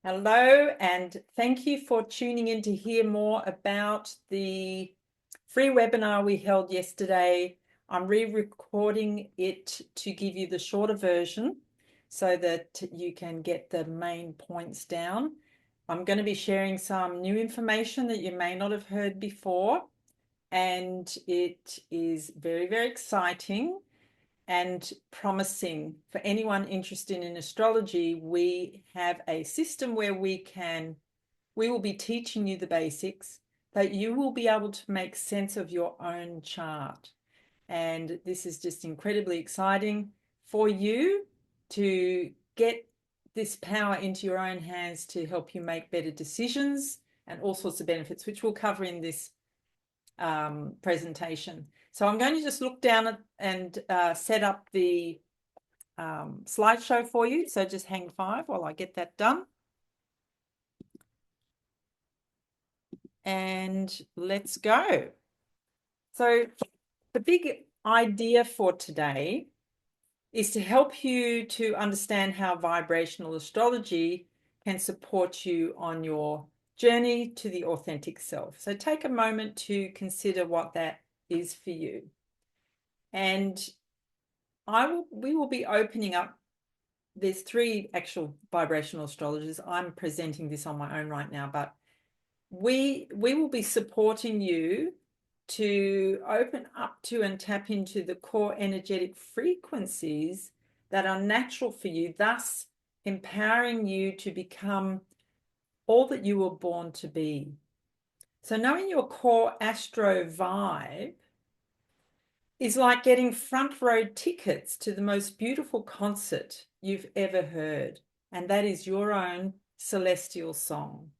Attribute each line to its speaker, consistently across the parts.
Speaker 1: Hello, and thank you for tuning in to hear more about the free webinar we held yesterday. I'm re-recording it to give you the shorter version so that you can get the main points down. I'm going to be sharing some new information that you may not have heard before, and it is very, very exciting and promising for anyone interested in astrology. We have a system where we will be teaching you the basics, but you will be able to make sense of your own chart. And this is just incredibly exciting for you to get this power into your own hands to help you make better decisions and all sorts of benefits, which we'll cover in this presentation. So I'm going to just look down and set up the slideshow for you. So just hang fire while I get that done. And let's go. So the big idea for today is to help you to understand how vibrational astrology can support you on your journey to the authentic self. So take a moment to consider what that is for you. And we will be opening up. There's three actual vibrational astrologers. I'm presenting this on my own right now, but we will be supporting you to open up to and tap into the core energetic frequencies that are natural for you, thus empowering you to become all that you were born to be. So knowing your core Astro Vibe is like getting front row tickets to the most beautiful concert you've ever heard, and that is your own celestial song.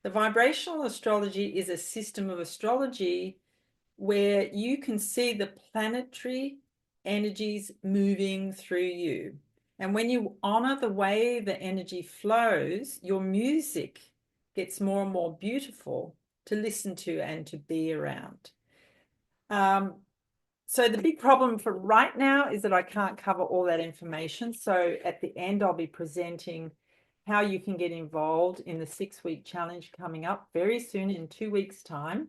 Speaker 1: The vibrational astrology is a system of astrology where you can see the planetary energies moving through you. And when you honor the way the energy flows, your music gets more and more beautiful to listen to and to be around. So the big problem for right now is that I can't cover all that information. So at the end, I'll be presenting how you can get involved in the 6-week challenge coming up very soon in 2 weeks' time,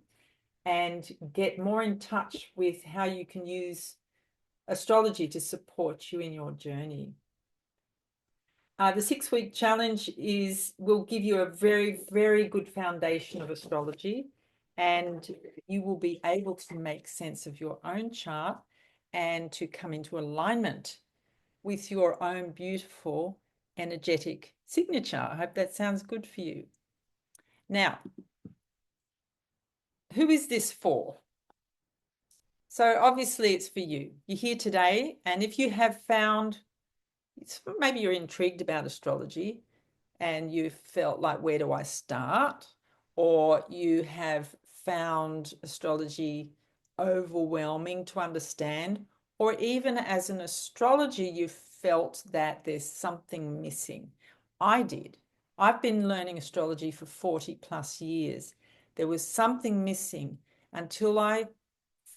Speaker 1: and get more in touch with how you can use astrology to support you in your journey. The 6-week challenge will give you a very, very good foundation of astrology, and you will be able to make sense of your own chart and to come into alignment with your own beautiful energetic signature. I hope that sounds good for you. Now, who is this for? So obviously it's for you. You're here today, and if you have found, maybe you're intrigued about astrology and you felt like, where do I start? Or you have found astrology overwhelming to understand, or even as an astrologer, you felt that there's something missing. I did. I've been learning astrology for 40 plus years. There was something missing until I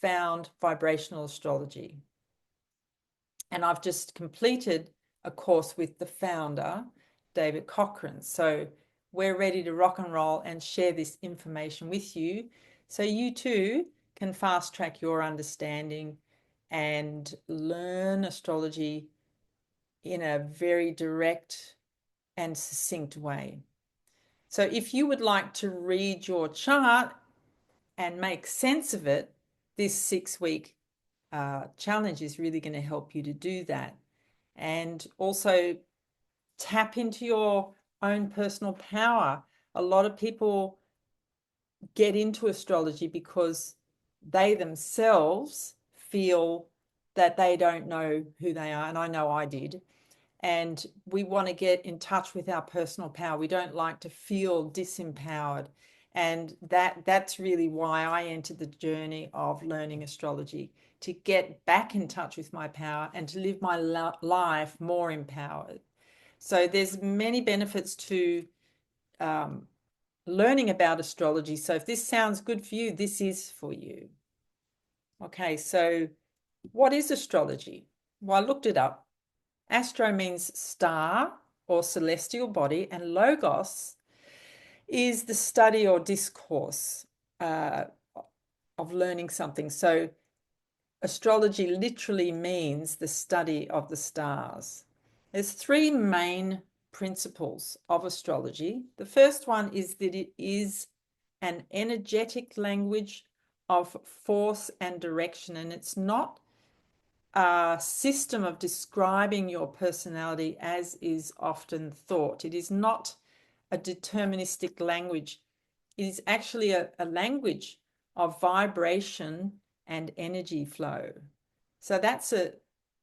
Speaker 1: found vibrational astrology. And I've just completed a course with the founder, David Cochran. So we're ready to rock and roll and share this information with you so you too can fast track your understanding and learn astrology in a very direct and succinct way. So if you would like to read your chart and make sense of it, this 6-week challenge is really going to help you to do that. And also tap into your own personal power. A lot of people get into astrology because they themselves feel that they don't know who they are. And I know I did. And we want to get in touch with our personal power. We don't like to feel disempowered. And that's really why I entered the journey of learning astrology, to get back in touch with my power and to live my life more empowered. So there's many benefits to learning about astrology. So if this sounds good for you, this is for you. Okay, so what is astrology? Well, I looked it up. Astro means star or celestial body, and logos is the study or discourse of learning something. So astrology literally means the study of the stars. There's three main principles of astrology. The first one is that it is an energetic language of force and direction, and it's not a system of describing your personality as is often thought. It is not a deterministic language. It is actually a language of vibration and energy flow. So that's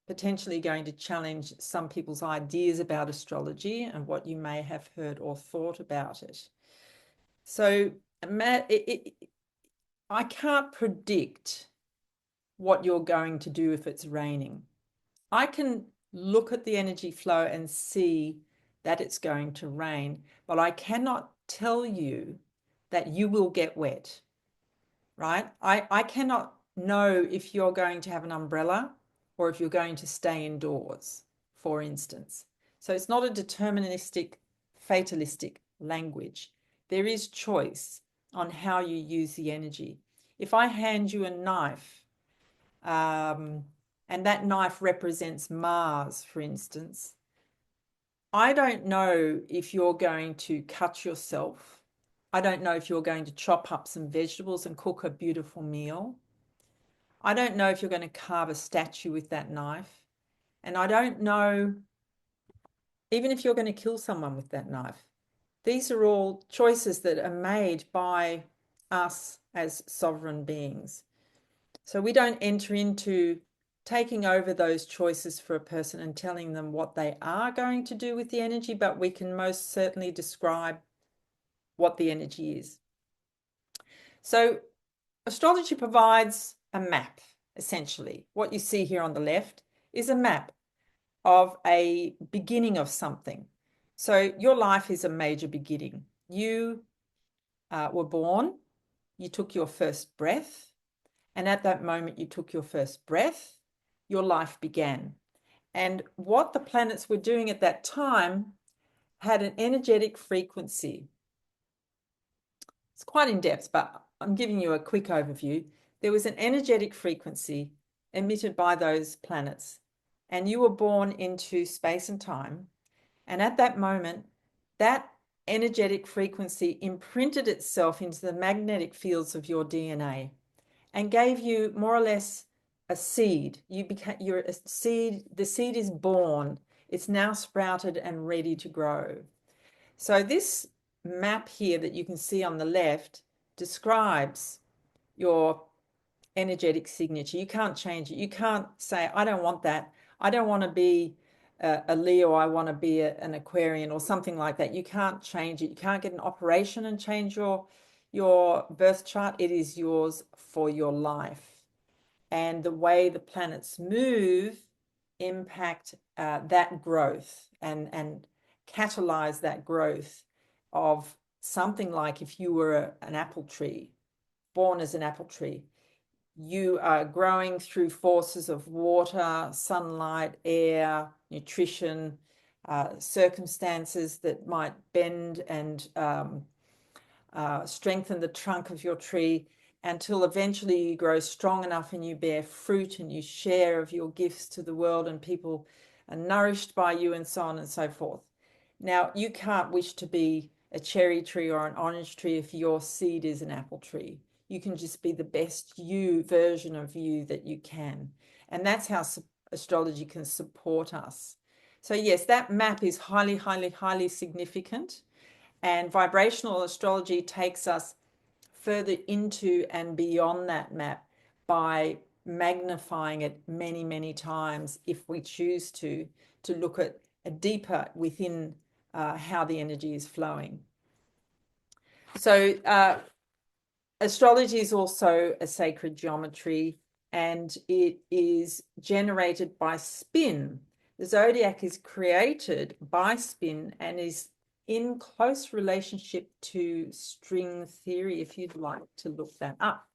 Speaker 1: potentially going to challenge some people's ideas about astrology and what you may have heard or thought about it. So I can't predict what you're going to do if it's raining. I can look at the energy flow and see that it's going to rain, but I cannot tell you that you will get wet, right? I cannot know if you're going to have an umbrella or if you're going to stay indoors, for instance. So it's not a deterministic, fatalistic language. There is choice on how you use the energy. If I hand you a knife, and that knife represents Mars, for instance, I don't know if you're going to cut yourself. I don't know if you're going to chop up some vegetables and cook a beautiful meal. I don't know if you're going to carve a statue with that knife. And I don't know even if you're going to kill someone with that knife. These are all choices that are made by us as sovereign beings. So we don't enter into taking over those choices for a person and telling them what they are going to do with the energy, but we can most certainly describe what the energy is. So astrology provides a map, essentially. What you see here on the left is a map of a beginning of something. So your life is a major beginning. You were born, you took your first breath, and at that moment you took your first breath, your life began. And what the planets were doing at that time had an energetic frequency. It's quite in depth, but I'm giving you a quick overview. There was an energetic frequency emitted by those planets, and you were born into space and time. And at that moment, that energetic frequency imprinted itself into the magnetic fields of your DNA and gave you more or less a seed. You're a seed, the seed is born. It's now sprouted and ready to grow. So this map here that you can see on the left describes your energetic signature. You can't change it. You can't say, I don't want that. I don't want to be a Leo. I want to be an Aquarian or something like that. You can't change it. You can't get an operation and change your birth chart. It is yours for your life. And the way the planets move impact that growth and catalyze that growth of something like if you were an apple tree, born as an apple tree, you are growing through forces of water, sunlight, air, nutrition, circumstances that might bend and strengthen the trunk of your tree until eventually you grow strong enough and you bear fruit and you share of your gifts to the world and people are nourished by you and so on and so forth. Now, you can't wish to be a cherry tree or an orange tree if your seed is an apple tree. You can just be the best version of you that you can. And that's how astrology can support us. So yes, that map is highly, highly, highly significant. And vibrational astrology takes us further into and beyond that map by magnifying it many, many times if we choose to look at a deeper within how the energy is flowing. So astrology is also a sacred geometry, and it is generated by spin. The zodiac is created by spin and is in close relationship to string theory, if you'd like to look that up.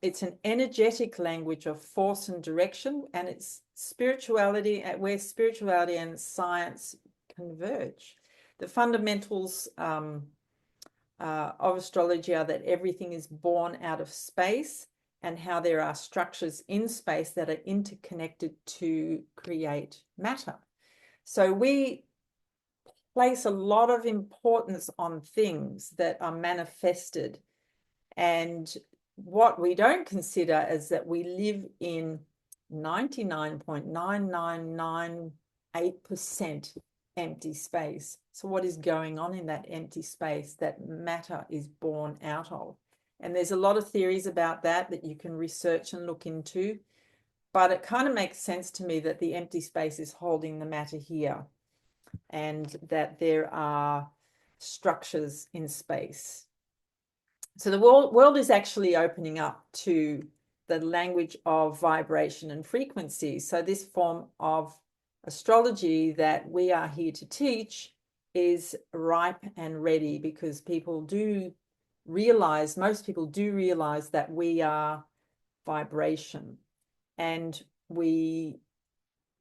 Speaker 1: It's an energetic language of force and direction, and it's spirituality, where spirituality and science converge. The fundamentals of astrology are that everything is born out of space and how there are structures in space that are interconnected to create matter. So we place a lot of importance on things that are manifested. And what we don't consider is that we live in 99.9998% empty space. So what is going on in that empty space that matter is born out of? And there's a lot of theories about that you can research and look into, but it kind of makes sense to me that the empty space is holding the matter here, and that there are structures in space. So the world is actually opening up to the language of vibration and frequency. So this form of astrology that we are here to teach is ripe and ready, because people do realize, most people do realize, that we are vibration. And we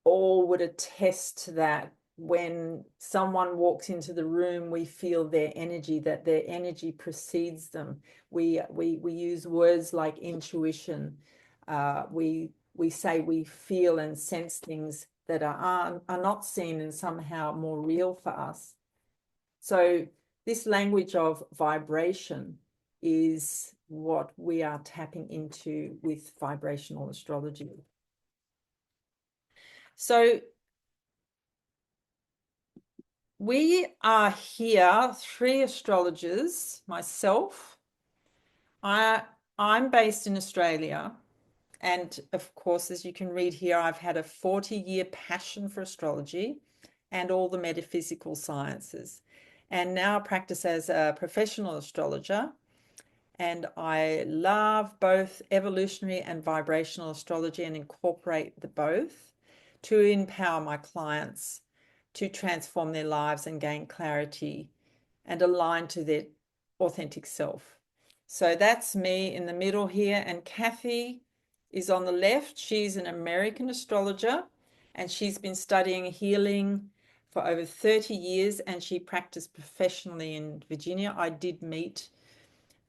Speaker 1: all would attest to that. When someone walks into the room, we feel their energy, that their energy precedes them. We use words like intuition. We say we feel and sense things that are not seen and somehow more real for us. So this language of vibration is what we are tapping into with vibrational astrology. So we are here, 3 astrologers, myself. I'm based in Australia. And of course, as you can read here, I've had a 40-year passion for astrology and all the metaphysical sciences. And now I practice as a professional astrologer. And I love both evolutionary and vibrational astrology and incorporate the both to empower my clients to transform their lives and gain clarity and align to their authentic self. So that's me in the middle here, and Kathy is on the left. She's an American astrologer, and she's been studying healing for over 30 years, and she practiced professionally in Virginia. I did meet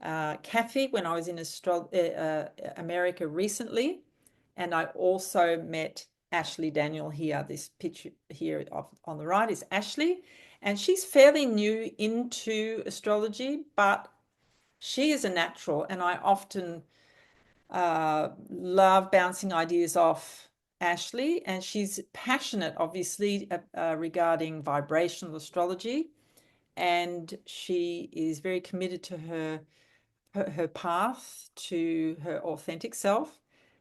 Speaker 1: Kathy when I was in America recently, and I also met Ashley Daniel here. This picture here on the right is Ashley, and she's fairly new into astrology, but she is a natural, and I often love bouncing ideas off Ashley, and she's passionate, obviously, regarding vibrational astrology, and she is very committed to her path to her authentic self.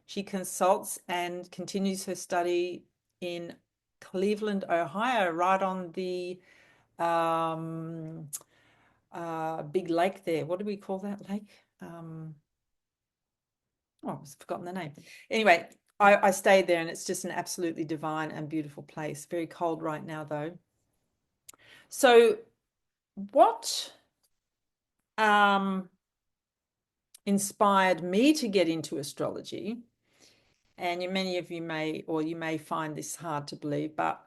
Speaker 1: She consults and continues her study in Cleveland, Ohio, right on the big lake there. What do we call that lake? I've forgotten the name. Anyway, I stayed there, and it's just an absolutely divine and beautiful place. Very cold right now, though. So what inspired me to get into astrology, and many of you may find this hard to believe, but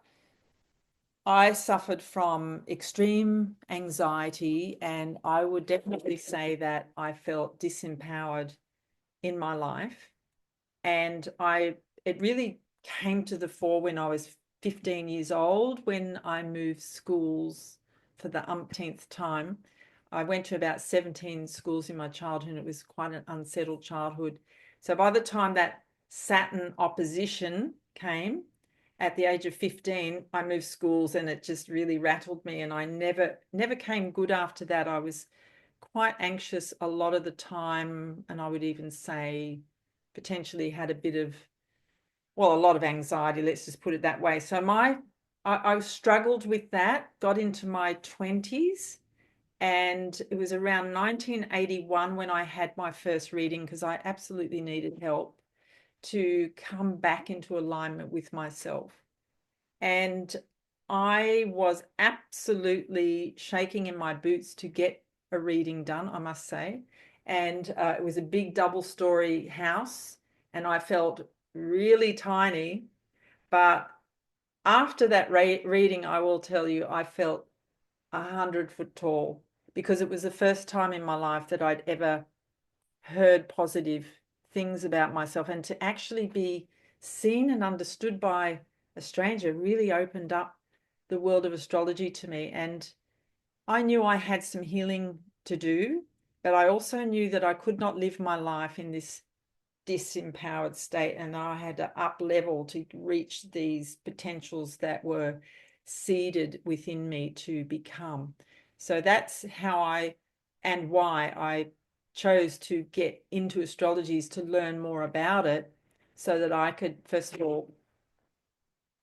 Speaker 1: I suffered from extreme anxiety, and I would definitely say that I felt disempowered in my life. And it really came to the fore when I was 15 years old, when I moved schools for the umpteenth time. I went to about 17 schools in my childhood, and it was quite an unsettled childhood. So by the time that Saturn opposition came at the age of 15, I moved schools, and it just really rattled me, and I never came good after that. I was quite anxious a lot of the time, and I would even say potentially had a lot of anxiety, let's just put it that way. So I struggled with that, got into my 20s, and it was around 1981 when I had my first reading, because I absolutely needed help to come back into alignment with myself. And I was absolutely shaking in my boots to get a reading done, I must say. And it was a big double-story house, and I felt really tiny, but after that reading, I will tell you, I felt 100 foot tall, because it was the first time in my life that I'd ever heard positive things about myself, and to actually be seen and understood by a stranger really opened up the world of astrology to me. And I knew I had some healing to do, but I also knew that I could not live my life in this disempowered state, and I had to up level to reach these potentials that were seeded within me to become. So that's how I and why I chose to get into astrology, is to learn more about it, so that I could, first of all,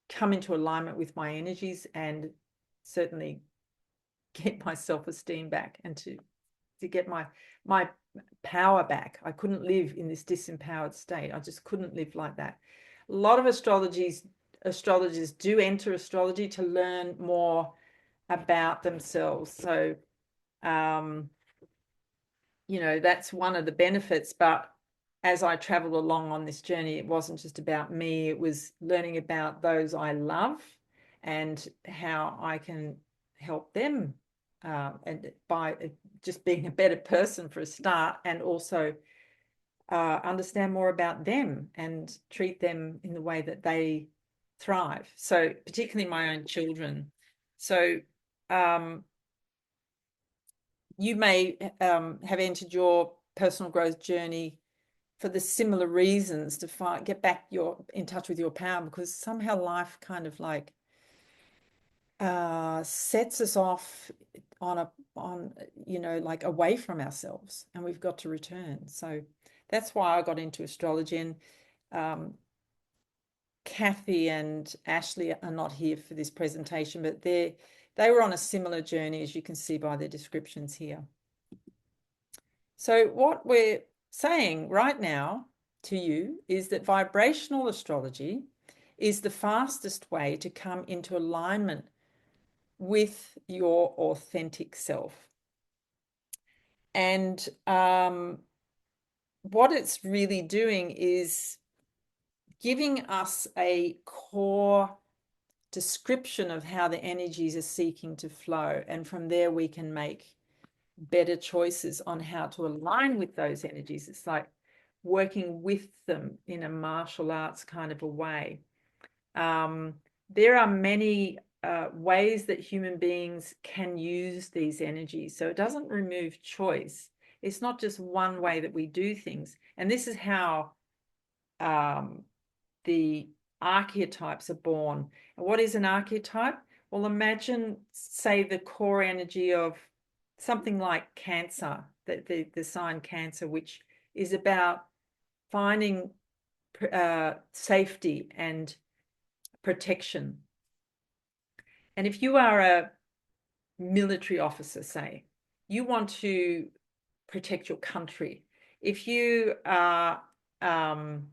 Speaker 1: come into alignment with my energies and certainly get my self-esteem back, and to get my power back. I couldn't live in this disempowered state. I just couldn't live like that. A lot of astrologers do enter astrology to learn more about themselves. So, that's one of the benefits. But as I traveled along on this journey, it wasn't just about me. It was learning about those I love and how I can help them, and by just being a better person for a start, and also understand more about them and treat them in the way that they thrive. So particularly my own children. So you may have entered your personal growth journey for the similar reasons, to get back in touch with your power, because somehow life kind of like sets us off on like away from ourselves, and we've got to return. So that's why I got into astrology. And Kathy and Ashley are not here for this presentation, but they were on a similar journey, as you can see by their descriptions here. So what we're saying right now to you is that vibrational astrology is the fastest way to come into alignment with your authentic self. And what it's really doing is giving us a core description of how the energies are seeking to flow. And from there, we can make better choices on how to align with those energies. It's like working with them in a martial arts kind of a way. There are many ways that human beings can use these energies. So it doesn't remove choice. It's not just one way that we do things. And this is how the archetypes are born. And what is an archetype? Well, imagine, say, the core energy of something like Cancer, the sign Cancer, which is about finding safety and protection. And if you are a military officer, say, you want to protect your country. If you are an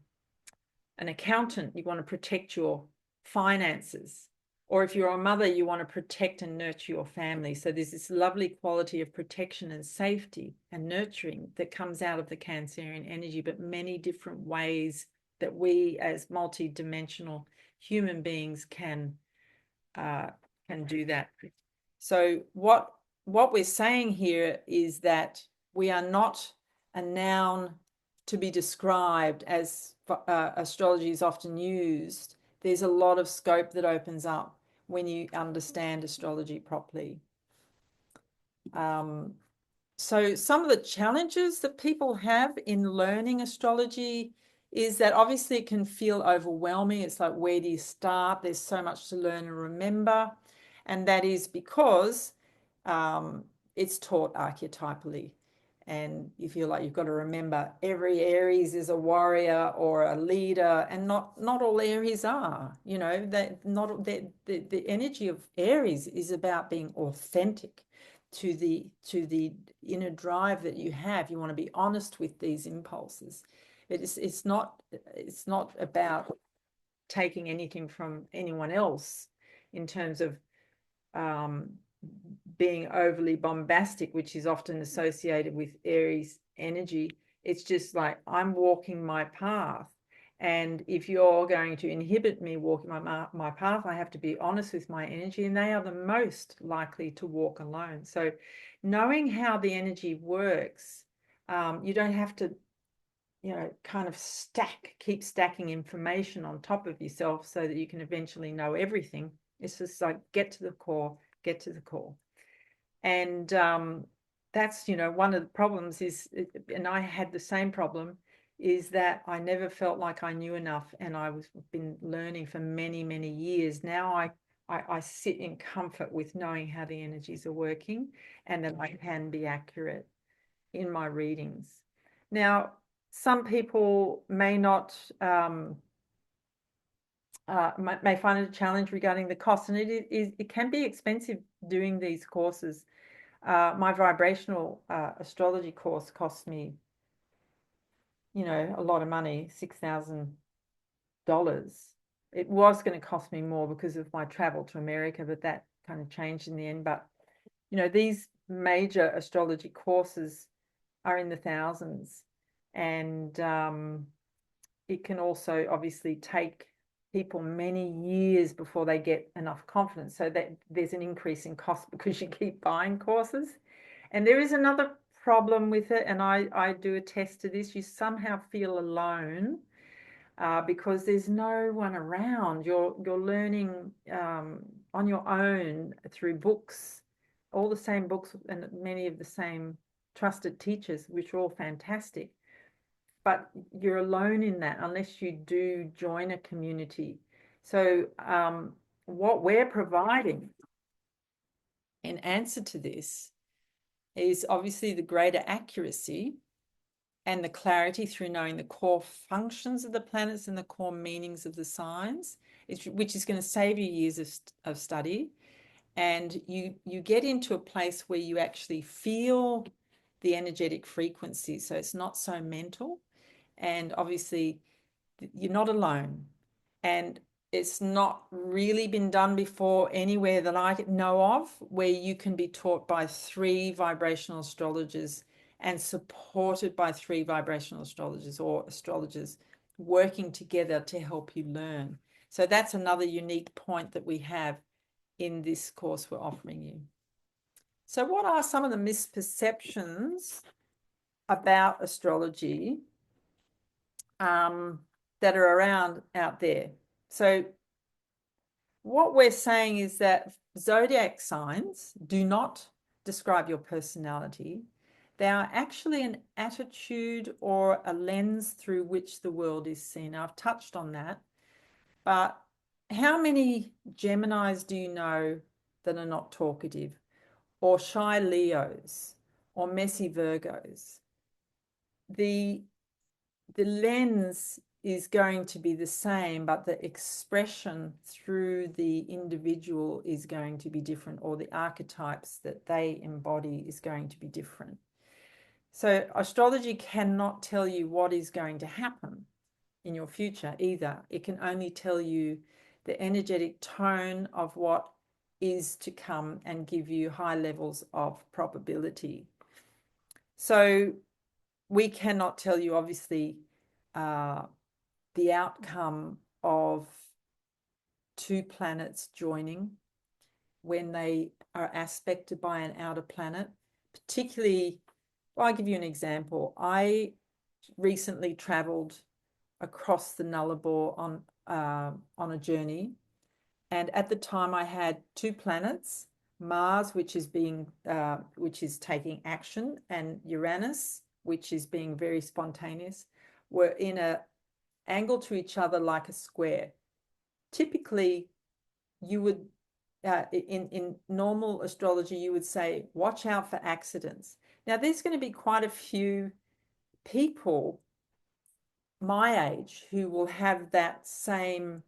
Speaker 1: accountant, you want to protect your finances. Or if you're a mother, you want to protect and nurture your family. So there's this lovely quality of protection and safety and nurturing that comes out of the Cancerian energy, but many different ways that we as multi-dimensional human beings can do that. So what we're saying here is that we are not a noun to be described as astrology is often used. There's a lot of scope that opens up when you understand astrology properly. So some of the challenges that people have in learning astrology is that obviously it can feel overwhelming. It's like, where do you start? There's so much to learn and remember. And that is because it's taught archetypally. And you feel like you've got to remember every Aries is a warrior or a leader, and not all Aries are. The energy of Aries is about being authentic to the inner drive that you have. You want to be honest with these impulses. It's not about taking anything from anyone else in terms of being overly bombastic, which is often associated with Aries energy. It's just like, I'm walking my path, And if you're going to inhibit me walking my path, I have to be honest with my energy, and they are the most likely to walk alone. So knowing how the energy works, you don't have to, kind of keep stacking information on top of yourself so that you can eventually know everything. It's just like get to the core, get to the core. And that's, one of the problems is, and I had the same problem, is that I never felt like I knew enough, and been learning for many, many years. Now I sit in comfort with knowing how the energies are working and that I can be accurate in my readings. Now, some people may not may find it a challenge regarding the cost, and it can be expensive doing these courses. My vibrational astrology course cost me, a lot of money, $6,000. It was going to cost me more because of my travel to America, but that kind of changed in the end. But, these major astrology courses are in the thousands, and it can also obviously take people many years before they get enough confidence. So that there's an increase in cost because you keep buying courses. And there is another problem with it, and I do attest to this. You somehow feel alone because there's no one around. You're learning on your own through books, all the same books and many of the same trusted teachers, which are all fantastic. But you're alone in that unless you do join a community. So what we're providing in answer to this is obviously the greater accuracy and the clarity through knowing the core functions of the planets and the core meanings of the signs, which is going to save you years of study. And you get into a place where you actually feel the energetic frequency. So it's not so mental. And obviously, you're not alone. And it's not really been done before anywhere that I know of, where you can be taught by 3 vibrational astrologers and supported by 3 vibrational astrologers or astrologers working together to help you learn. So that's another unique point that we have in this course we're offering you. So what are some of the misperceptions about astrology that are around out there? So what we're saying is that zodiac signs do not describe your personality. They are actually an attitude or a lens through which the world is seen. I've touched on that. But how many Geminis do you know that are not talkative, or shy Leos, or messy Virgos? The lens is going to be the same, but the expression through the individual is going to be different, or the archetypes that they embody is going to be different. So astrology cannot tell you what is going to happen in your future either. It can only tell you the energetic tone of what is to come and give you high levels of probability. So we cannot tell you, obviously, the outcome of 2 planets joining when they are aspected by an outer planet. Particularly, I'll give you an example. I recently traveled across the Nullarbor on a journey, and at the time I had 2 planets, Mars, which is taking action, and Uranus, which is being very spontaneous, were in a angle to each other like a square. Typically, you would, in normal astrology, you would say, watch out for accidents. Now, there's going to be quite a few people my age who will have that same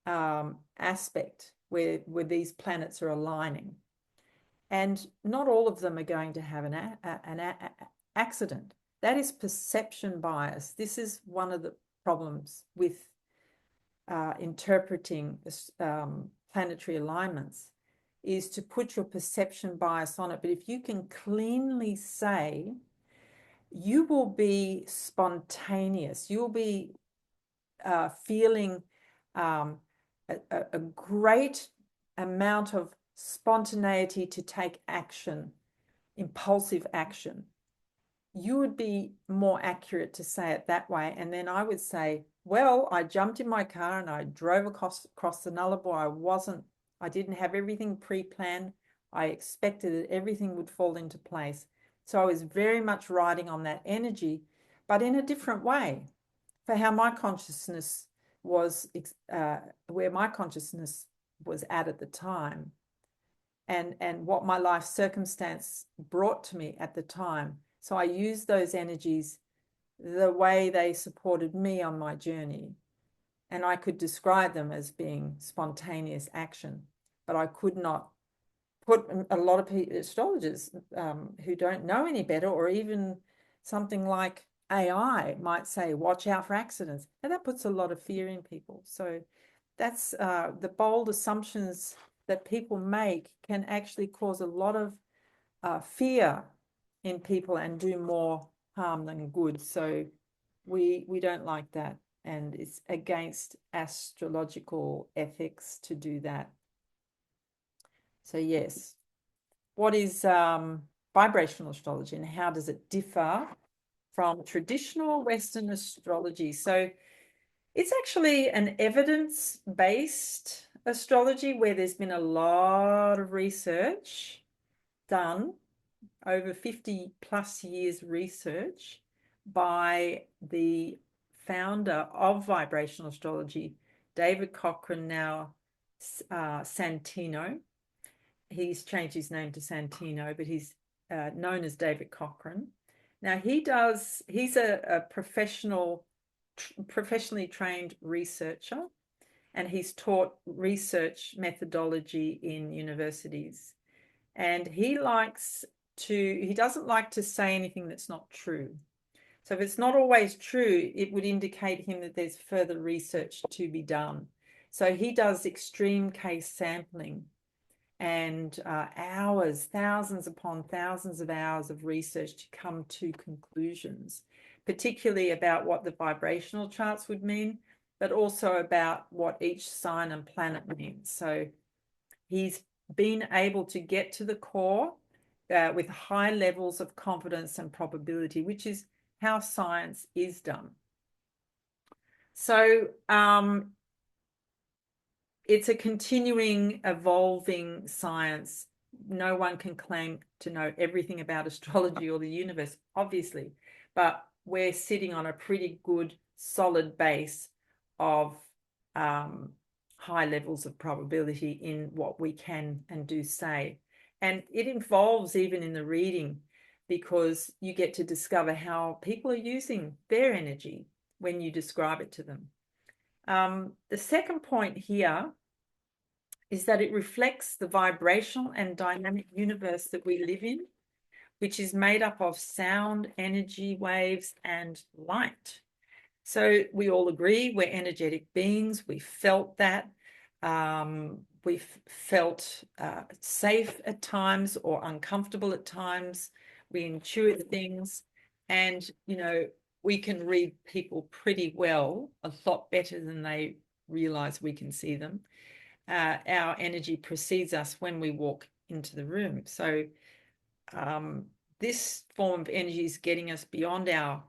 Speaker 1: aspect where these planets are aligning. And not all of them are going to have an accident. That is perception bias. This is one of the problems with interpreting planetary alignments, is to put your perception bias on it. But if you can cleanly say, you will be spontaneous, you'll be feeling a great amount of spontaneity to take action, impulsive action. You would be more accurate to say it that way. And then I would say, well, I jumped in my car and I drove across the Nullarbor. I didn't have everything pre-planned. I expected that everything would fall into place. So I was very much riding on that energy, but in a different way for how my consciousness was, where my consciousness was at the time, and what my life circumstance brought to me at the time. So I used those energies the way they supported me on my journey. And I could describe them as being spontaneous action, but I could not put a lot of astrologers who don't know any better, or even something like AI might say, watch out for accidents. And that puts a lot of fear in people. So that's the bold assumptions that people make can actually cause a lot of fear in people and do more harm than good. So we don't like that. And it's against astrological ethics to do that. So yes, what is vibrational astrology and how does it differ from traditional Western astrology? So it's actually an evidence-based astrology where there's been a lot of research done, over 50 plus years research by the founder of vibrational astrology, David Cochrane, now Santino. He's changed his name to Santino, but he's known as David Cochrane. Now he's a professionally trained researcher, and he's taught research methodology in universities. And he doesn't like to say anything that's not true. So if it's not always true, it would indicate him that there's further research to be done. So he does extreme case sampling and hours, thousands upon thousands of hours of research to come to conclusions, particularly about what the vibrational charts would mean, but also about what each sign and planet means. So he's been able to get to the core with high levels of confidence and probability, which is how science is done. So it's a continuing, evolving science. No one can claim to know everything about astrology or the universe, obviously, but we're sitting on a pretty good, solid base of high levels of probability in what we can and do say. And it involves even in the reading, because you get to discover how people are using their energy when you describe it to them. The second point here is that it reflects the vibrational and dynamic universe that we live in, which is made up of sound, energy, waves, and light. So we all agree we're energetic beings. We felt that. We've felt safe at times or uncomfortable at times. We intuit things, and we can read people pretty well, a lot better than they realize we can see them. Our energy precedes us when we walk into the room. So this form of energy is getting us beyond our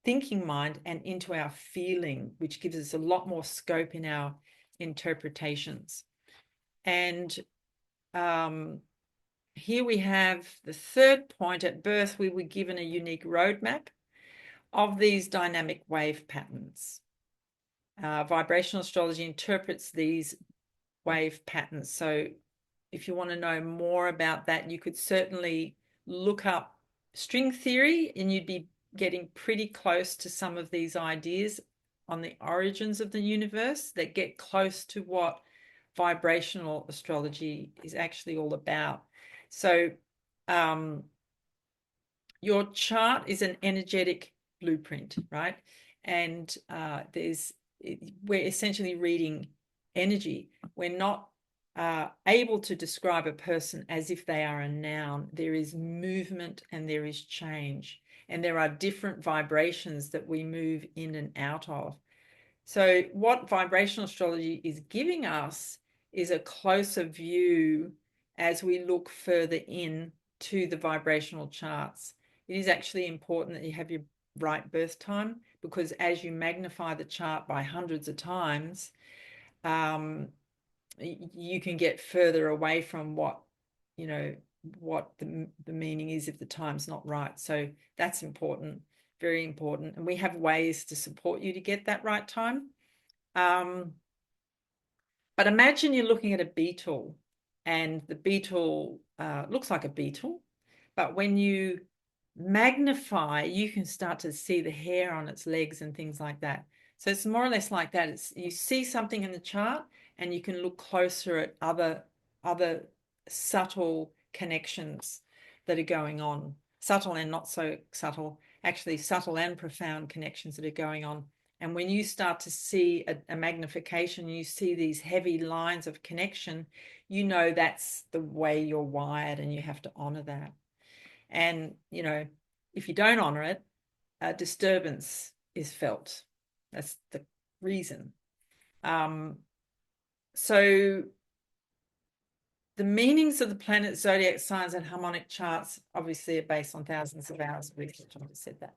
Speaker 1: thinking mind and into our feeling, which gives us a lot more scope in our interpretations. And here we have the third point. At birth, we were given a unique roadmap of these dynamic wave patterns. Vibrational astrology interprets these wave patterns. So if you want to know more about that, you could certainly look up string theory, and you'd be getting pretty close to some of these ideas on the origins of the universe that get close to what vibrational astrology is actually all about. So your chart is an energetic blueprint, right? And we're essentially reading energy. We're not able to describe a person as if they are a noun. There is movement and there is change. and there are different vibrations that we move in and out of. So what vibrational astrology is giving us is a closer view as we look further in to the vibrational charts. It is actually important that you have your right birth time, because as you magnify the chart by hundreds of times, you can get further away from what the meaning is if the time's not right. So that's important, very important. And we have ways to support you to get that right time. But imagine you're looking at a beetle, and the beetle looks like a beetle, but when you magnify, you can start to see the hair on its legs and things like that. So it's more or less like that. You see something in the chart, and you can look closer at other subtle connections that are going on. Subtle and not so subtle, actually subtle and profound connections that are going on. And when you start to see a magnification, you see these heavy lines of connection, you know that's the way you're wired, and you have to honor that. And, if you don't honor it, a disturbance is felt. That's the reason. So the meanings of the planet, zodiac signs, and harmonic charts obviously are based on thousands of hours of research. I just said that.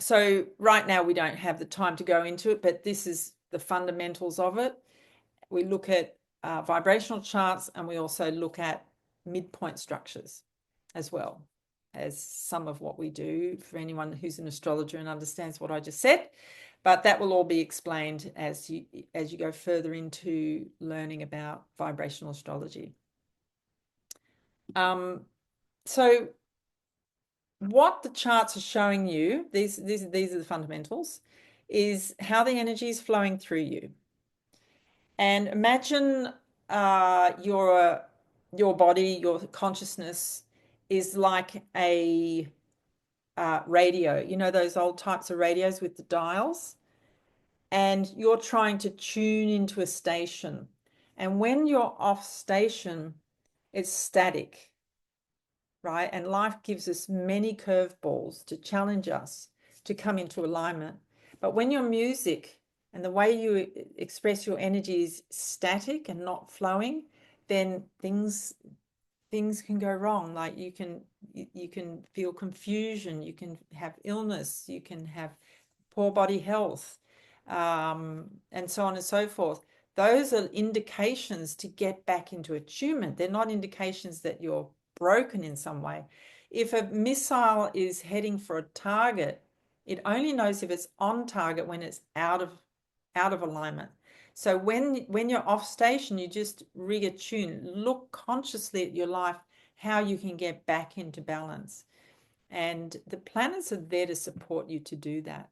Speaker 1: So right now we don't have the time to go into it, but this is the fundamentals of it. We look at vibrational charts, and we also look at midpoint structures as well as some of what we do for anyone who's an astrologer and understands what I just said. But that will all be explained as you go further into learning about vibrational astrology. So what the charts are showing you, these are the fundamentals, is how the energy is flowing through you. And imagine your body, your consciousness is like a radio. You know those old types of radios with the dials? And you're trying to tune into a station. And when you're off station, it's static, right? And life gives us many curveballs to challenge us to come into alignment. But when your music and the way you express your energy is static and not flowing, then things can go wrong. Like you can feel confusion, you can have illness, you can have poor body health, and so on and so forth. Those are indications to get back into attunement. They're not indications that you're broken in some way. If a missile is heading for a target, it only knows if it's on target when it's out of alignment. So when you're off station, you just re-attune. Look consciously at your life, how you can get back into balance. And the planets are there to support you to do that.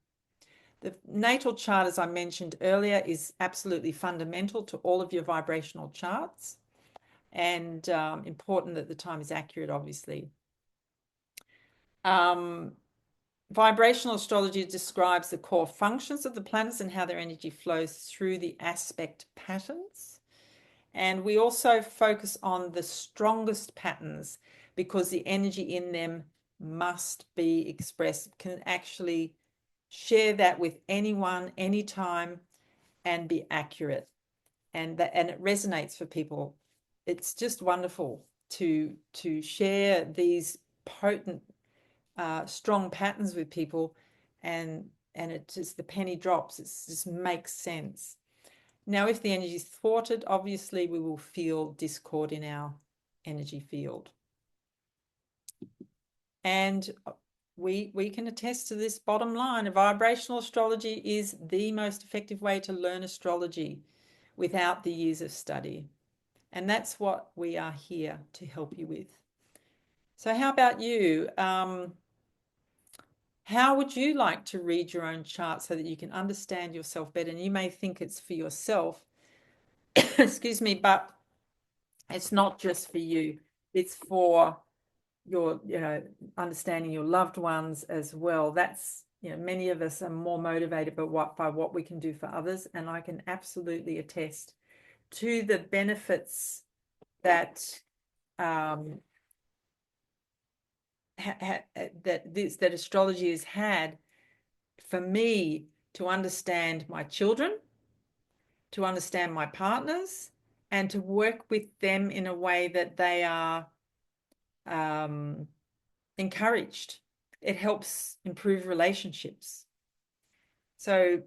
Speaker 1: The natal chart, as I mentioned earlier, is absolutely fundamental to all of your vibrational charts, and important that the time is accurate, obviously. Vibrational astrology describes the core functions of the planets and how their energy flows through the aspect patterns. And we also focus on the strongest patterns, because the energy in them must be expressed. Can actually share that with anyone, anytime, and be accurate. And it resonates for people. It's just wonderful to share these potent, strong patterns with people, and it just, the penny drops. It just makes sense. Now, if the energy is thwarted, obviously we will feel discord in our energy field. And we can attest to this bottom line. Vibrational astrology is the most effective way to learn astrology without the years of study. And that's what we are here to help you with. So how about you? How would you like to read your own chart so that you can understand yourself better? And you may think it's for yourself, excuse me, but it's not just for you. It's for your, understanding your loved ones as well. That's, many of us are more motivated by what we can do for others. And I can absolutely attest to the benefits that that astrology has had for me to understand my children, to understand my partners, and to work with them in a way that they are encouraged. It helps improve relationships. So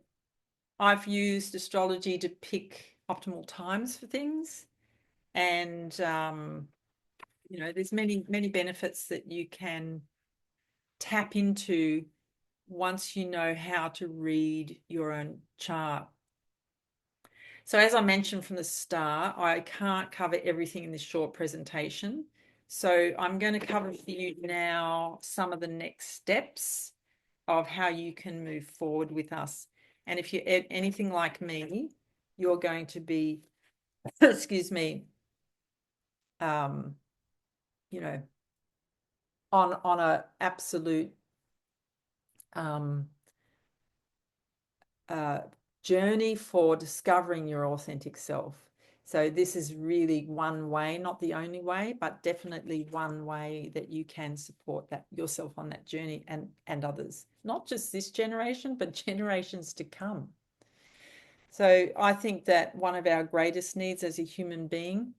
Speaker 1: I've used astrology to pick optimal times for things, and there's many benefits that you can tap into once you know how to read your own chart. So as I mentioned from the start, I can't cover everything in this short presentation. So I'm going to cover for you now some of the next steps of how you can move forward with us. And if you're anything like me, you're going to be, excuse me, on a absolute journey for discovering your authentic self. So this is really one way, not the only way, but definitely one way that you can support that yourself on that journey and others, not just this generation, but generations to come. So I think that one of our greatest needs as a human being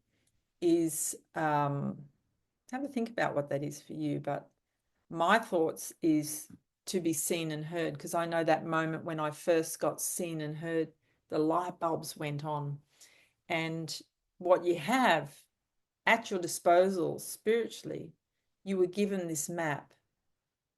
Speaker 1: is, have a think about what that is for you, but my thoughts is to be seen and heard, because I know that moment when I first got seen and heard, the light bulbs went on. And what you have at your disposal spiritually, you were given this map.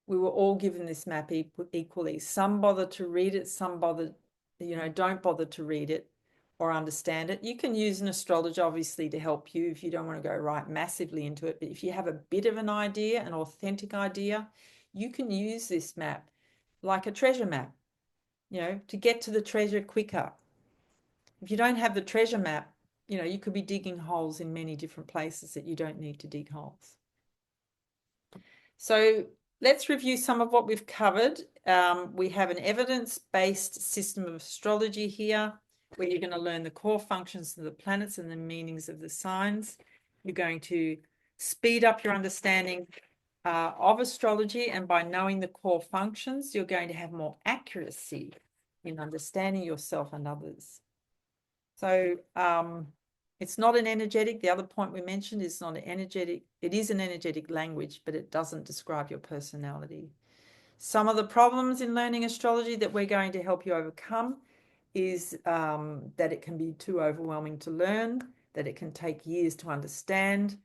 Speaker 1: We were all given this map equally. Some bother to read it, some don't bother to read it or understand it. You can use an astrologer, obviously, to help you if you don't want to go right massively into it. But if you have a bit of an idea, an authentic idea, you can use this map like a treasure map, to get to the treasure quicker. If you don't have the treasure map, you could be digging holes in many different places that you don't need to dig holes. So let's review some of what we've covered. We have an evidence-based system of astrology here, where you're going to learn the core functions of the planets and the meanings of the signs. You're going to speed up your understanding of astrology, and by knowing the core functions, you're going to have more accuracy in understanding yourself and others. So it's not an energetic, the other point we mentioned is not an energetic, it is an energetic language, but it doesn't describe your personality. Some of the problems in learning astrology that we're going to help you overcome is that it can be too overwhelming to learn, that it can take years to understand,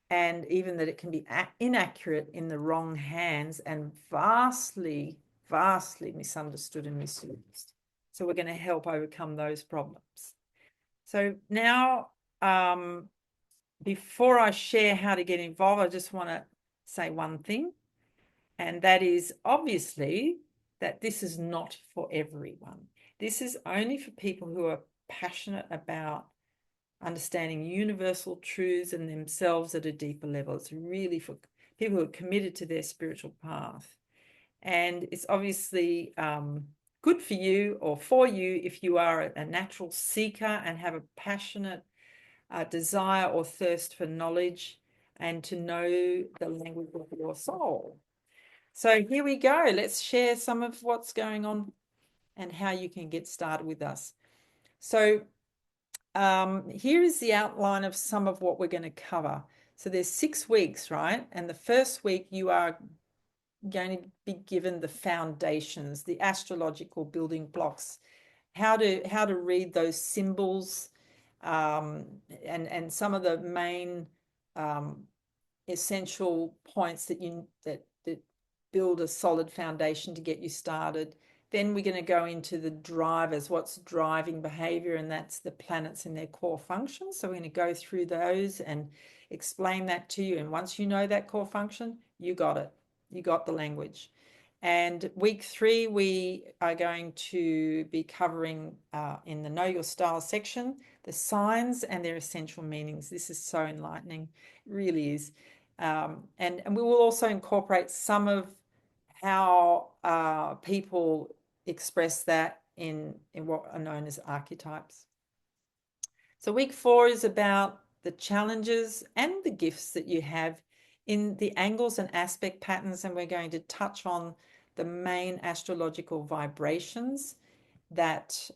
Speaker 1: and even that it can be inaccurate in the wrong hands and vastly misunderstood and misused. So we're going to help overcome those problems. So now, before I share how to get involved, I just want to say one thing, and that is obviously that this is not for everyone. This is only for people who are passionate about understanding universal truths and themselves at a deeper level. It's really for people who are committed to their spiritual path. And it's obviously good for you or for you if you are a natural seeker and have a passionate desire or thirst for knowledge and to know the language of your soul. So here we go. Let's share some of what's going on and how you can get started with us. So here is the outline of some of what we're going to cover. So there's 6 weeks, right? And the first week you are going to be given the foundations, the astrological building blocks, how to read those symbols, and some of the main essential points that build a solid foundation to get you started. Then we're going to go into the drivers, what's driving behavior, and that's the planets and their core functions. So we're going to go through those and explain that to you. And once you know that core function, you got it. You got the language. And week 3, we are going to be covering in the Know Your Style section, the signs and their essential meanings. This is so enlightening. It really is. And we will also incorporate some of how people express that in what are known as archetypes. So week 4 is about the challenges and the gifts that you have in the angles and aspect patterns, and we're going to touch on the main astrological vibrations that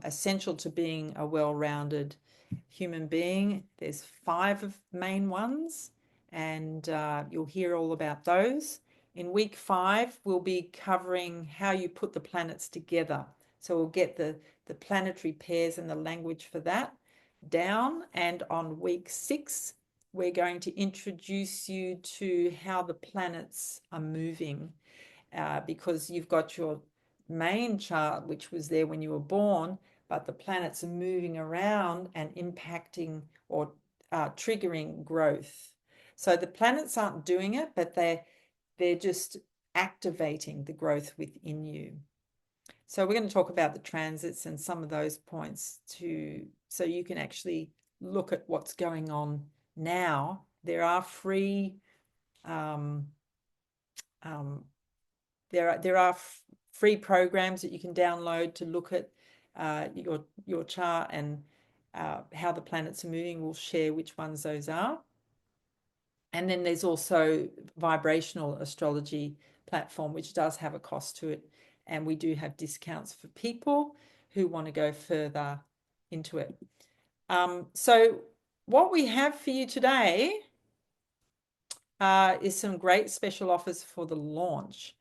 Speaker 1: essential to being a well-rounded human being. There's 5 of main ones, and you'll hear all about those. In week 5, we'll be covering how you put the planets together. So we'll get the planetary pairs and the language for that down. And on week 6, we're going to introduce you to how the planets are moving, because you've got your main chart, which was there when you were born, but the planets are moving around and impacting or triggering growth. So the planets aren't doing it, but they're just activating the growth within you. So we're going to talk about the transits and some of those points too, so you can actually look at what's going on now. There are free there are free programs that you can download to look at your chart and how the planets are moving. We'll share which ones those are. And then there's also Vibrational Astrology platform, which does have a cost to it. And we do have discounts for people who want to go further into it. So what we have for you today is some great special offers for the launch.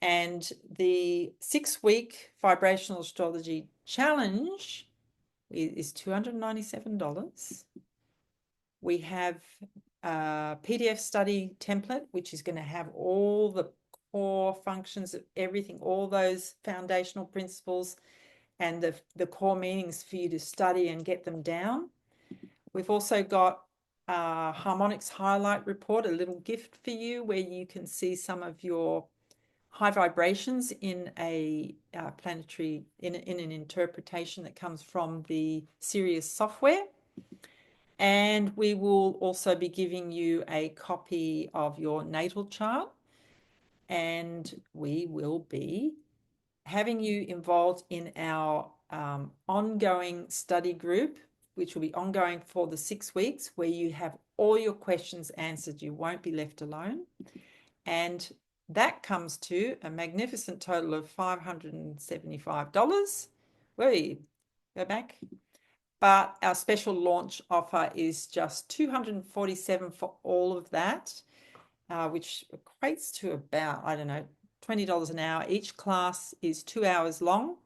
Speaker 1: And the 6-week Vibrational Astrology Challenge is $297. We have a PDF study template, which is going to have all the core functions of everything, all those foundational principles and the core meanings for you to study and get them down. We've also got a harmonics highlight report, a little gift for you where you can see some of your high vibrations in a planetary, in an interpretation that comes from the Sirius software. And we will also be giving you a copy of your natal chart, and we will be having you involved in our ongoing study group, which will be ongoing for the 6 weeks, where you have all your questions answered. You won't be left alone. And that comes to a magnificent total of $575. Wait, go back. But our special launch offer is just $247 for all of that, which equates to about, I don't know, $20 an hour. Each class is 2 hours long,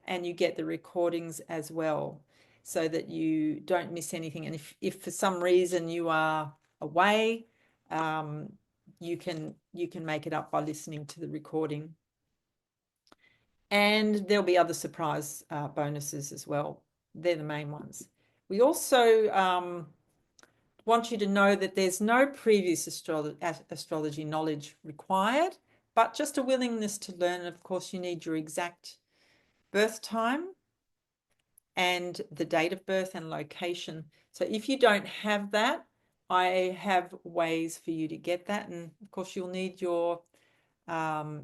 Speaker 1: and you get the recordings as well, so that you don't miss anything. And if for some reason you are away, you can make it up by listening to the recording. And there'll be other surprise bonuses as well. They're the main ones. We also want you to know that there's no previous astrology knowledge required, but just a willingness to learn. And of course, you need your exact birth time and the date of birth and location. So if you don't have that, I have ways for you to get that. And of course, you'll need your a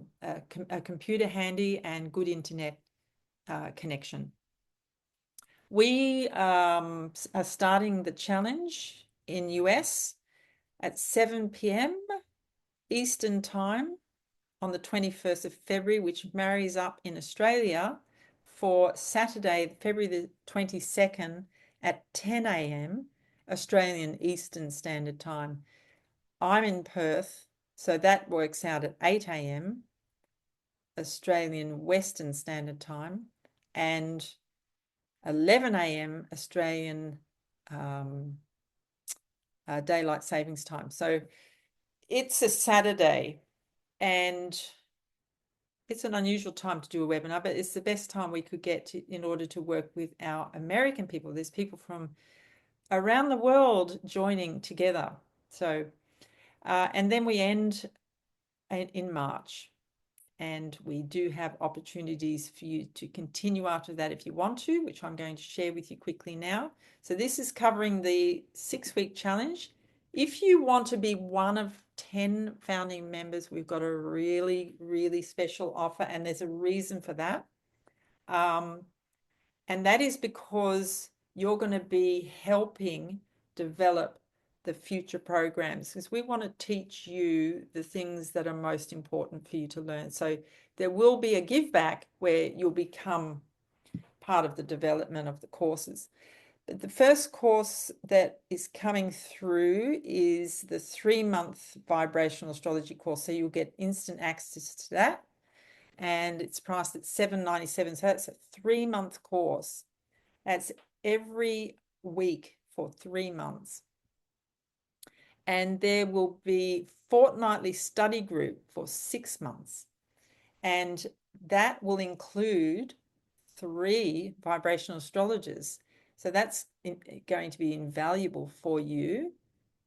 Speaker 1: computer handy and good internet connection. We are starting the challenge in US at 7 p.m. Eastern Time on the 21st of February, which marries up in Australia for Saturday, February the 22nd at 10 a.m. Australian Eastern Standard Time. I'm in Perth, so that works out at 8 a.m. Australian Western Standard Time and 11 a.m. Australian Daylight Savings Time. So it's a Saturday, and it's an unusual time to do a webinar, but it's the best time we could get to, in order to work with our American people. There's people from around the world joining together. So, and then we end in March. And we do have opportunities for you to continue after that if you want to, which I'm going to share with you quickly now. So this is covering the 6-week challenge. If you want to be one of 10 founding members, we've got a really, really special offer, and there's a reason for that. And that is because you're going to be helping develop the future programs, because we want to teach you the things that are most important for you to learn. So there will be a give back where you'll become part of the development of the courses. But the first course that is coming through is the 3-month vibrational astrology course. So you'll get instant access to that. And it's priced at $7.97. So that's a 3-month course. That's every week for 3 months. And there will be fortnightly study group for 6 months. And that will include 3 vibrational astrologers. So that's going to be invaluable for you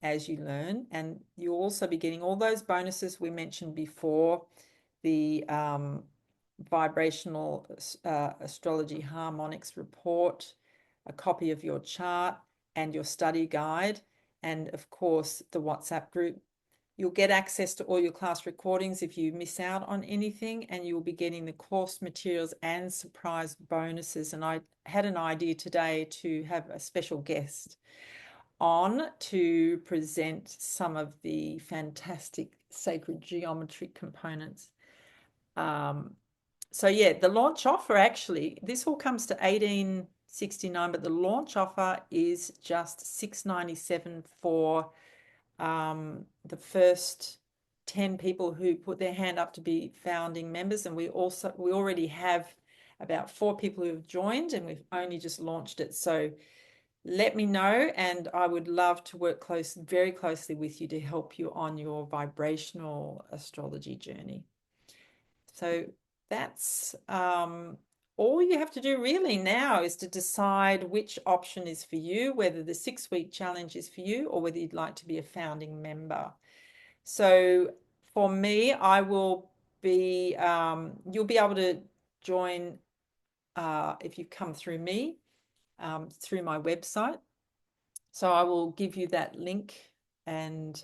Speaker 1: as you learn. And you'll also be getting all those bonuses we mentioned before, the vibrational astrology harmonics report, a copy of your chart and your study guide, and of course the WhatsApp group. You'll get access to all your class recordings if you miss out on anything, and you'll be getting the course materials and surprise bonuses. And I had an idea today to have a special guest on to present some of the fantastic sacred geometry components. So yeah, the launch offer, actually, this all comes to $18.69, but the launch offer is just $6.97 for the first 10 people who put their hand up to be founding members. And we already have about 4 people who have joined, and we've only just launched it. So let me know, and I would love to work very closely with you to help you on your vibrational astrology journey. So that's all you have to do really now, is to decide which option is for you, whether the 6-week challenge is for you or whether you'd like to be a founding member. So for me, I will be, you'll be able to join if you come through me, through my website. So I will give you that link, and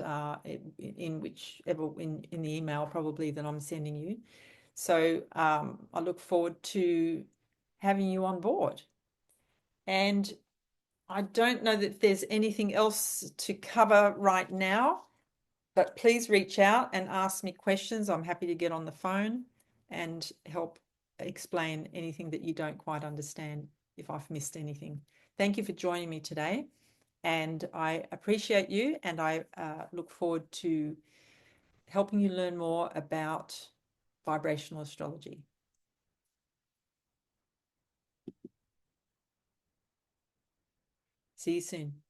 Speaker 1: in the email probably that I'm sending you. So I look forward to having you on board. And I don't know that there's anything else to cover right now, but please reach out and ask me questions. I'm happy to get on the phone and help explain anything that you don't quite understand if I've missed anything. Thank you for joining me today, and I appreciate you, and I look forward to helping you learn more about vibrational astrology. See you soon.